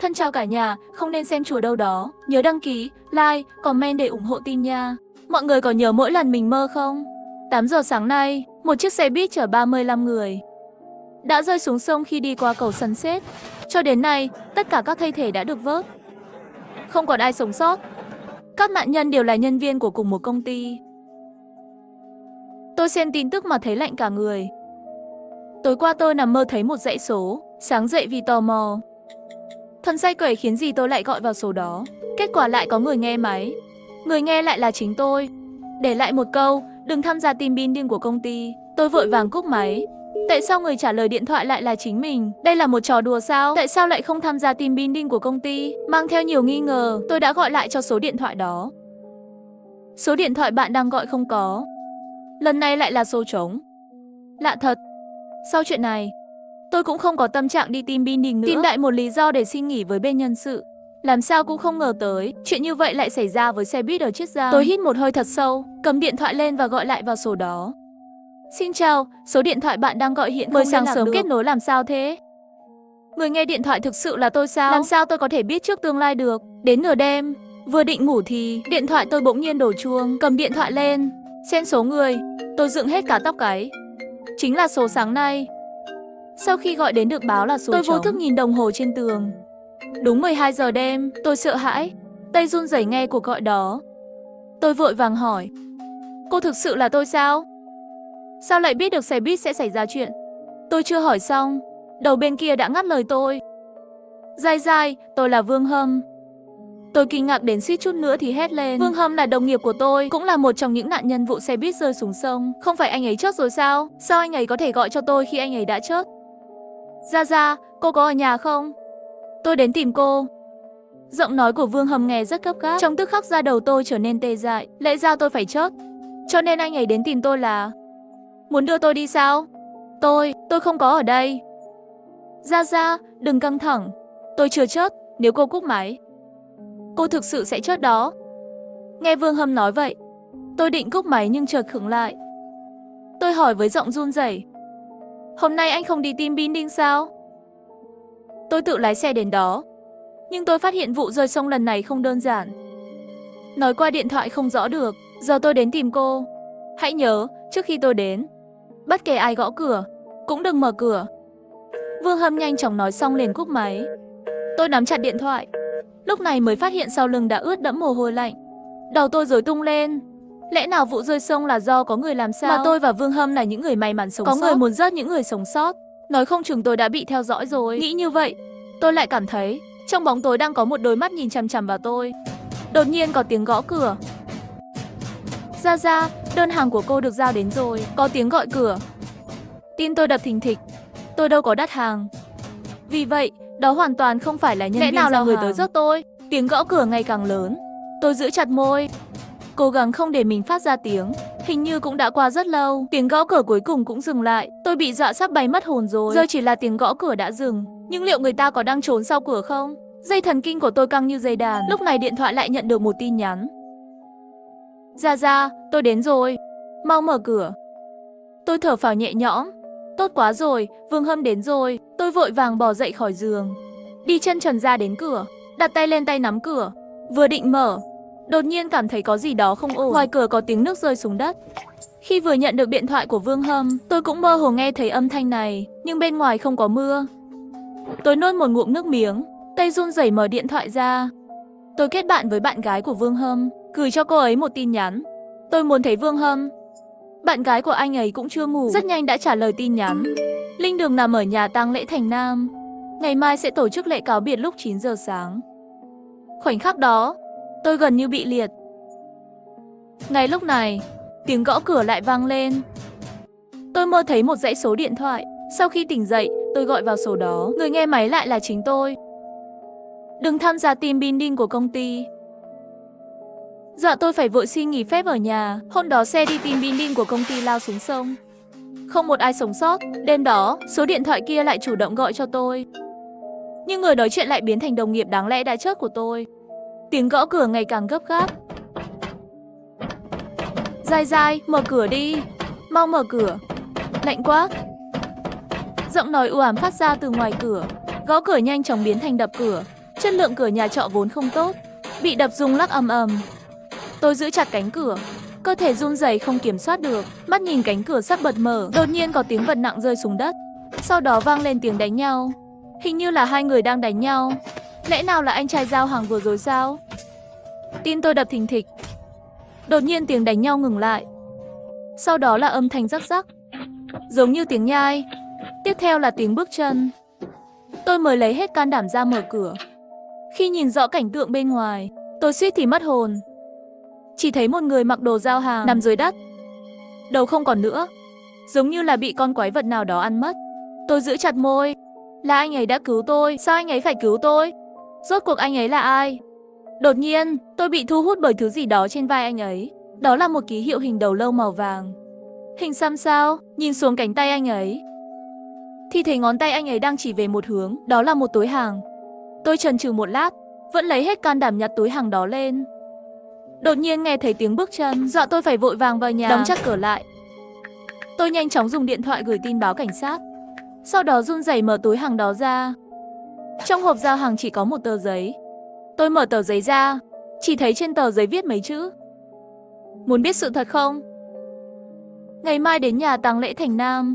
Thân chào cả nhà, không nên xem chùa đâu đó. Nhớ đăng ký, like, comment để ủng hộ team nha. Mọi người có nhớ mỗi lần mình mơ không? 8 giờ sáng nay, một chiếc xe buýt chở 35 người đã rơi xuống sông khi đi qua cầu Sunset. Cho đến nay, tất cả các thi thể đã được vớt. Không còn ai sống sót. Các nạn nhân đều là nhân viên của cùng một công ty. Tôi xem tin tức mà thấy lạnh cả người. Tối qua tôi nằm mơ thấy một dãy số, sáng dậy vì tò mò. Thần say quẩy khiến gì tôi lại gọi vào số đó. Kết quả lại có người nghe máy. Người nghe lại là chính tôi. Để lại một câu, đừng tham gia team building của công ty. Tôi vội vàng cúp máy. Tại sao người trả lời điện thoại lại là chính mình? Đây là một trò đùa sao? Tại sao lại không tham gia team building của công ty? Mang theo nhiều nghi ngờ, tôi đã gọi lại cho số điện thoại đó. Số điện thoại bạn đang gọi không có. Lần này lại là số trống. Lạ thật. Sau chuyện này, tôi cũng không có tâm trạng đi team building nữa. Tìm đại một lý do để xin nghỉ với bên nhân sự. Làm sao cũng không ngờ tới, chuyện như vậy lại xảy ra với xe buýt ở Chiết Giang. Tôi hít một hơi thật sâu, cầm điện thoại lên và gọi lại vào số đó. Xin chào, số điện thoại bạn đang gọi hiện mới sáng sớm kết nối làm sao thế? Người nghe điện thoại thực sự là tôi sao? Làm sao tôi có thể biết trước tương lai được? Đến nửa đêm, vừa định ngủ thì điện thoại tôi bỗng nhiên đổ chuông. Cầm điện thoại lên, xem số người, tôi dựng hết cả tóc gáy. Chính là số sáng nay. Sau khi gọi đến được báo là số trống, tôi vô thức nhìn đồng hồ trên tường. Đúng 12 giờ đêm, tôi sợ hãi, tay run rẩy nghe cuộc gọi đó. Tôi vội vàng hỏi, cô thực sự là tôi sao? Sao lại biết được xe buýt sẽ xảy ra chuyện? Tôi chưa hỏi xong, đầu bên kia đã ngắt lời tôi. Dai, tôi là Vương Hâm. Tôi kinh ngạc đến suýt chút nữa thì hét lên. Vương Hâm là đồng nghiệp của tôi, cũng là một trong những nạn nhân vụ xe buýt rơi xuống sông. Không phải anh ấy chết rồi sao? Sao anh ấy có thể gọi cho tôi khi anh ấy đã chết? Gia, cô có ở nhà không? Tôi đến tìm cô. Giọng nói của Vương Hâm nghe rất gấp gáp. Trong tức khắc da đầu tôi trở nên tê dại. Lẽ ra tôi phải chết, cho nên anh ấy đến tìm tôi là muốn đưa tôi đi sao? Tôi không có ở đây. Gia, đừng căng thẳng. Tôi chưa chết, nếu cô cúp máy, cô thực sự sẽ chết đó. Nghe Vương Hâm nói vậy, tôi định cúp máy nhưng chợt khựng lại. Tôi hỏi với giọng run rẩy, hôm nay anh không đi team building sao? Tôi tự lái xe đến đó, nhưng tôi phát hiện vụ rơi sông lần này không đơn giản. Nói qua điện thoại không rõ được, giờ tôi đến tìm cô. Hãy nhớ, trước khi tôi đến, bất kể ai gõ cửa, cũng đừng mở cửa. Vương Hâm nhanh chóng nói xong liền cúp máy. Tôi nắm chặt điện thoại, lúc này mới phát hiện sau lưng đã ướt đẫm mồ hôi lạnh. Đầu tôi rối tung lên. Lẽ nào vụ rơi sông là do có người làm sao? Mà tôi và Vương Hâm là những người may mắn sống sót. Có người muốn rớt những người sống sót. Nói không chừng tôi đã bị theo dõi rồi. Nghĩ như vậy, tôi lại cảm thấy trong bóng tối đang có một đôi mắt nhìn chằm chằm vào tôi. Đột nhiên có tiếng gõ cửa. Gia, đơn hàng của cô được giao đến rồi. Có tiếng gọi cửa. Tim tôi đập thình thịch. Tôi đâu có đặt hàng. Vì vậy, đó hoàn toàn không phải là nhân viên. Lẽ nào là người tới rớt tôi? Tiếng gõ cửa ngày càng lớn. Tôi giữ chặt môi, cố gắng không để mình phát ra tiếng. Hình như cũng đã qua rất lâu. Tiếng gõ cửa cuối cùng cũng dừng lại. Tôi bị dọa sắp bay mất hồn rồi. Giờ chỉ là tiếng gõ cửa đã dừng, nhưng liệu người ta có đang trốn sau cửa không? Dây thần kinh của tôi căng như dây đàn. Lúc này điện thoại lại nhận được một tin nhắn. Gia, tôi đến rồi. Mau mở cửa. Tôi thở phào nhẹ nhõm. Tốt quá rồi, Vương Hâm đến rồi. Tôi vội vàng bò dậy khỏi giường, đi chân trần ra đến cửa, đặt tay lên tay nắm cửa. Vừa định mở, đột nhiên cảm thấy có gì đó không ổn. Ngoài cửa có tiếng nước rơi xuống đất. Khi vừa nhận được điện thoại của Vương Hâm, tôi cũng mơ hồ nghe thấy âm thanh này, nhưng bên ngoài không có mưa. Tôi nuốt một ngụm nước miếng, tay run rẩy mở điện thoại ra. Tôi kết bạn với bạn gái của Vương Hâm, gửi cho cô ấy một tin nhắn. Tôi muốn thấy Vương Hâm. Bạn gái của anh ấy cũng chưa ngủ, rất nhanh đã trả lời tin nhắn. Linh đường nằm ở nhà tang lễ Thành Nam. Ngày mai sẽ tổ chức lễ cáo biệt lúc 9 giờ sáng. Khoảnh khắc đó, tôi gần như bị liệt. Ngay lúc này, tiếng gõ cửa lại vang lên. Tôi mơ thấy một dãy số điện thoại. Sau khi tỉnh dậy, tôi gọi vào số đó. Người nghe máy lại là chính tôi. Đừng tham gia team building của công ty. Dạ tôi phải vội xin nghỉ phép ở nhà. Hôm đó xe đi team building của công ty lao xuống sông. Không một ai sống sót. Đêm đó, số điện thoại kia lại chủ động gọi cho tôi. Nhưng người nói chuyện lại biến thành đồng nghiệp đáng lẽ đã chết của tôi. Tiếng gõ cửa ngày càng gấp gáp. Dai, mở cửa đi. Mau mở cửa. Lạnh quá. Giọng nói u ám phát ra từ ngoài cửa. Gõ cửa nhanh chóng biến thành đập cửa. Chất lượng cửa nhà trọ vốn không tốt, bị đập rung lắc ầm ầm. Tôi giữ chặt cánh cửa, cơ thể run rẩy không kiểm soát được, mắt nhìn cánh cửa sắp bật mở, đột nhiên có tiếng vật nặng rơi xuống đất. Sau đó vang lên tiếng đánh nhau. Hình như là hai người đang đánh nhau. Lẽ nào là anh trai giao hàng vừa rồi sao? Tim tôi đập thình thịch. Đột nhiên tiếng đánh nhau ngừng lại. Sau đó là âm thanh rắc rắc, giống như tiếng nhai. Tiếp theo là tiếng bước chân. Tôi mới lấy hết can đảm ra mở cửa. Khi nhìn rõ cảnh tượng bên ngoài, tôi suýt thì mất hồn. Chỉ thấy một người mặc đồ giao hàng nằm dưới đất, đầu không còn nữa, giống như là bị con quái vật nào đó ăn mất. Tôi giữ chặt môi. Là anh ấy đã cứu tôi, sao anh ấy phải cứu tôi? Rốt cuộc anh ấy là ai? Đột nhiên, tôi bị thu hút bởi thứ gì đó trên vai anh ấy. Đó là một ký hiệu hình đầu lâu màu vàng. Hình xăm sao? Nhìn xuống cánh tay anh ấy thì thấy ngón tay anh ấy đang chỉ về một hướng, đó là một túi hàng. Tôi chần chừ một lát, vẫn lấy hết can đảm nhặt túi hàng đó lên. Đột nhiên nghe thấy tiếng bước chân, dọa tôi phải vội vàng vào nhà, đóng chặt cửa lại. Tôi nhanh chóng dùng điện thoại gửi tin báo cảnh sát. Sau đó run rẩy mở túi hàng đó ra. Trong hộp giao hàng chỉ có một tờ giấy. Tôi mở tờ giấy ra, chỉ thấy trên tờ giấy viết mấy chữ: muốn biết sự thật không? Ngày mai đến nhà tang lễ Thành Nam.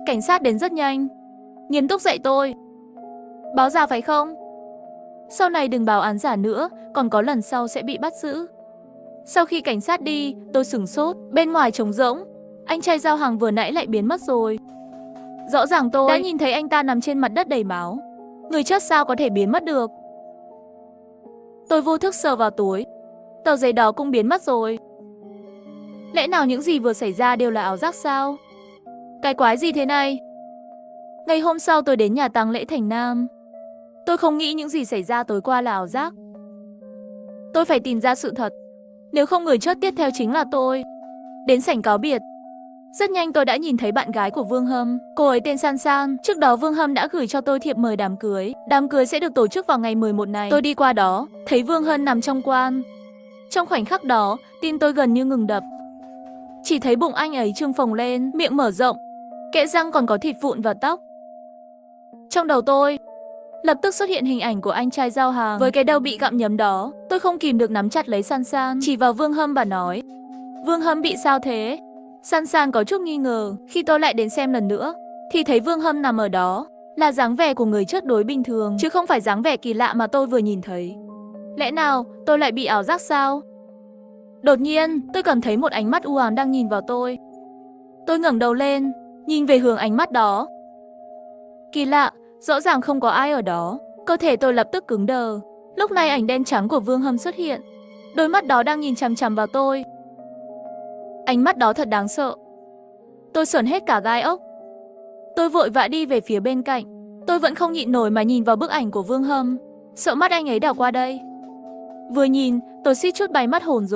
Cảnh sát đến rất nhanh, nghiêm túc dạy tôi: báo giả phải không? Sau này đừng báo án giả nữa, còn có lần sau sẽ bị bắt giữ. Sau khi cảnh sát đi, tôi sửng sốt. Bên ngoài trống rỗng, anh trai giao hàng vừa nãy lại biến mất rồi. Rõ ràng tôi đã nhìn thấy anh ta nằm trên mặt đất đầy máu. Người chết sao có thể biến mất được? Tôi vô thức sờ vào túi, tờ giấy đó cũng biến mất rồi. Lẽ nào những gì vừa xảy ra đều là ảo giác sao? Cái quái gì thế này? Ngày hôm sau tôi đến nhà tang lễ Thành Nam. Tôi không nghĩ những gì xảy ra tối qua là ảo giác. Tôi phải tìm ra sự thật, nếu không người chết tiếp theo chính là tôi. Đến sảnh cáo biệt, rất nhanh tôi đã nhìn thấy bạn gái của Vương Hâm. Cô ấy tên San San. Trước đó Vương Hâm đã gửi cho tôi thiệp mời đám cưới. Đám cưới sẽ được tổ chức vào ngày 11 này. Tôi đi qua đó, thấy Vương Hâm nằm trong quan. Trong khoảnh khắc đó, tim tôi gần như ngừng đập. Chỉ thấy bụng anh ấy trương phồng lên, miệng mở rộng, kẽ răng còn có thịt vụn và tóc. Trong đầu tôi lập tức xuất hiện hình ảnh của anh trai giao hàng với cái đầu bị gặm nhấm đó. Tôi không kìm được nắm chặt lấy San San, chỉ vào Vương Hâm và nói: Vương Hâm bị sao thế? San San có chút nghi ngờ. Khi tôi lại đến xem lần nữa thì thấy Vương Hâm nằm ở đó là dáng vẻ của người chết đối bình thường, chứ không phải dáng vẻ kỳ lạ mà tôi vừa nhìn thấy. Lẽ nào tôi lại bị ảo giác sao? Đột nhiên tôi cảm thấy một ánh mắt u ám đang nhìn vào tôi. Tôi ngẩng đầu lên, nhìn về hướng ánh mắt đó. Kỳ lạ, rõ ràng không có ai ở đó. Cơ thể tôi lập tức cứng đờ. Lúc này ảnh đen trắng của Vương Hâm xuất hiện. Đôi mắt đó đang nhìn chằm chằm vào tôi. Ánh mắt đó thật đáng sợ. Tôi sởn hết cả gai ốc. Tôi vội vã đi về phía bên cạnh. Tôi vẫn không nhịn nổi mà nhìn vào bức ảnh của Vương Hâm, sợ mắt anh ấy đảo qua đây. Vừa nhìn, tôi suýt chút bay mất hồn rồi.